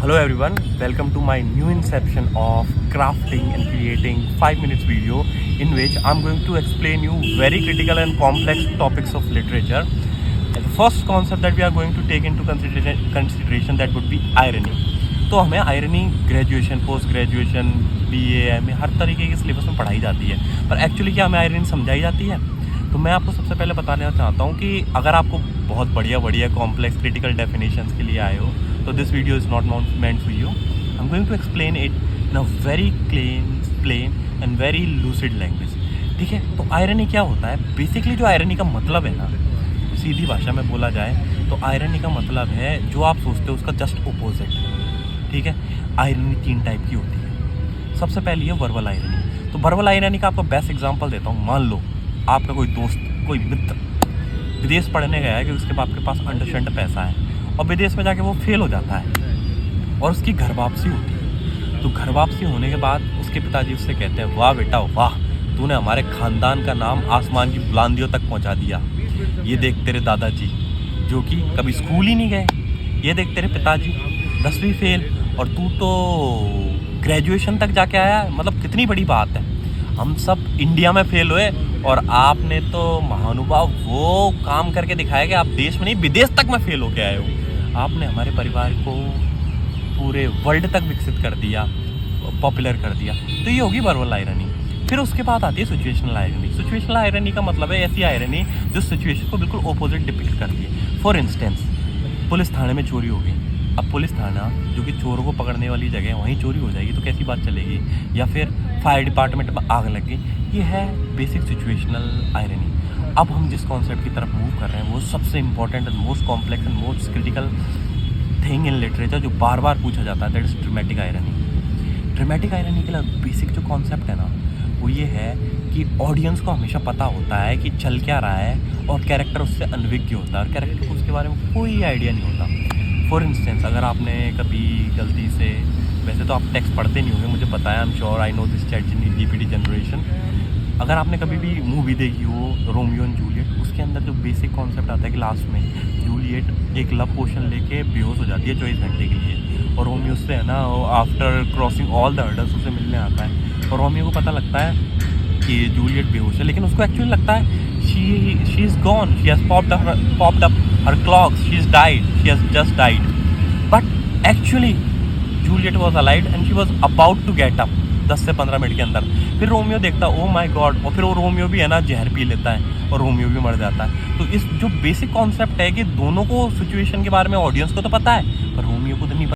Hello everyone, welcome to my new inception of crafting and creating 5 minutes video in which I'm going to explain you very critical and complex topics of literature. And the first concept that we are going to take into consideration that would be irony. तो हमें irony graduation, post graduation, BA, MA हर तरीके के syllabus में पढ़ाई जाती है, पर actually क्या हमें आयरनी समझाई जाती है? तो मैं आपको सबसे पहले बताना चाहता हूँ कि अगर आपको बहुत बढ़िया कॉम्प्लेक्स क्रिटिकल डेफिनेशंस के लिए आए हो तो this video is not meant for you. I am going to explain it in a very plain and very lucid language. ठीक है, तो आयरनी क्या होता है? बेसिकली जो आयरनी का मतलब है ना, सीधी भाषा में बोला जाए तो आयरनी का मतलब है जो आप सोचते हो उसका जस्ट ओपोजिट. ठीक है, आयरनी 3 टाइप की होती है. सबसे पहली है वर्बल आयरनी. तो वर्बल आयरनी का आपको बेस्ट एग्जांपल देता हूँ. मान लो आपका कोई दोस्त, कोई मित्र विदेश पढ़ने गया है कि उसके बाप के पास अंडरस्टैंड पैसा है और विदेश में जाके वो फेल हो जाता है और उसकी घर वापसी होती है. तो घर वापसी होने के बाद उसके पिताजी उससे कहते हैं, वाह बेटा वाह, तूने हमारे ख़ानदान का नाम आसमान की बुलंदियों तक पहुंचा दिया. ये देख तेरे दादाजी जो कि कभी स्कूल ही नहीं गए, ये देख तेरे पिताजी 10वीं फेल और तू तो ग्रेजुएशन तक जाके आया. मतलब कितनी बड़ी बात है. हम सब इंडिया में फेल हुए और आपने तो महानुभाव वो काम करके दिखाया कि आप देश में नहीं विदेश तक में फेल होके आए हो. आपने हमारे परिवार को पूरे वर्ल्ड तक विकसित कर दिया, पॉपुलर कर दिया. तो ये होगी वर्बल आयरनी. फिर उसके बाद आती है सिचुएशनल आयरनी. सिचुएशनल आयरनी का मतलब है ऐसी आयरनी जो सिचुएशन को बिल्कुल ऑपोजिट डिपिक्ट करती है. फॉर इंस्टेंस, पुलिस थाने में चोरी हो गई. अब पुलिस थाना जो कि चोरों को पकड़ने वाली जगह है वहीं चोरी हो जाएगी तो कैसी बात चलेगी. या फिर फायर डिपार्टमेंट में आग लग गई. ये है बेसिक सिचुएशनल आयरनी. अब हम जिस कॉन्सेप्ट की तरफ मूव कर रहे हैं वो सबसे important and most complex and most critical thing in literature जो बार बार पूछा जाता है, that is dramatic irony. Dramatic irony के लिए बेसिक जो कॉन्सेप्ट है ना वो ये है कि ऑडियंस को हमेशा पता होता है कि चल क्या रहा है और कैरेक्टर उससे अनभिज्ञ होता है और कैरेक्टर को उसके बारे में कोई आइडिया नहीं होता. फॉर इंस्टेंस, अगर आपने कभी गलती से, वैसे तो आप टेक्स्ट पढ़ते नहीं होंगे मुझे पता है, I am sure, I know this chat GPT generation. अगर आपने कभी भी मूवी देखी हो रोमियो एंड जूलियट, उसके अंदर जो बेसिक कॉन्सेप्ट आता है कि लास्ट में जूलियट एक लव पोशन लेके बेहोश हो जाती है 24 घंटे के लिए और रोमियो उससे है ना after crossing all the hurdles उसे मिलने आता है और रोमियो को पता लगता है कि जूलियट बेहोश है, लेकिन उसको एक्चुअली लगता है she is gone, she has popped up her clocks, she has just died, but actually Juliet was alive and she was about to get up 10 से 15 मिनट के अंदर. फिर रोमियो देखता है, ओ माय गॉड, और फिर वो रोमियो भी है ना जहर पी लेता है और रोमियो भी मर जाता है. तो इस जो बेसिक कॉन्सेप्ट है कि दोनों को सिचुएशन के बारे में ऑडियंस को तो पता है पर रोमियो को तो नहीं पता.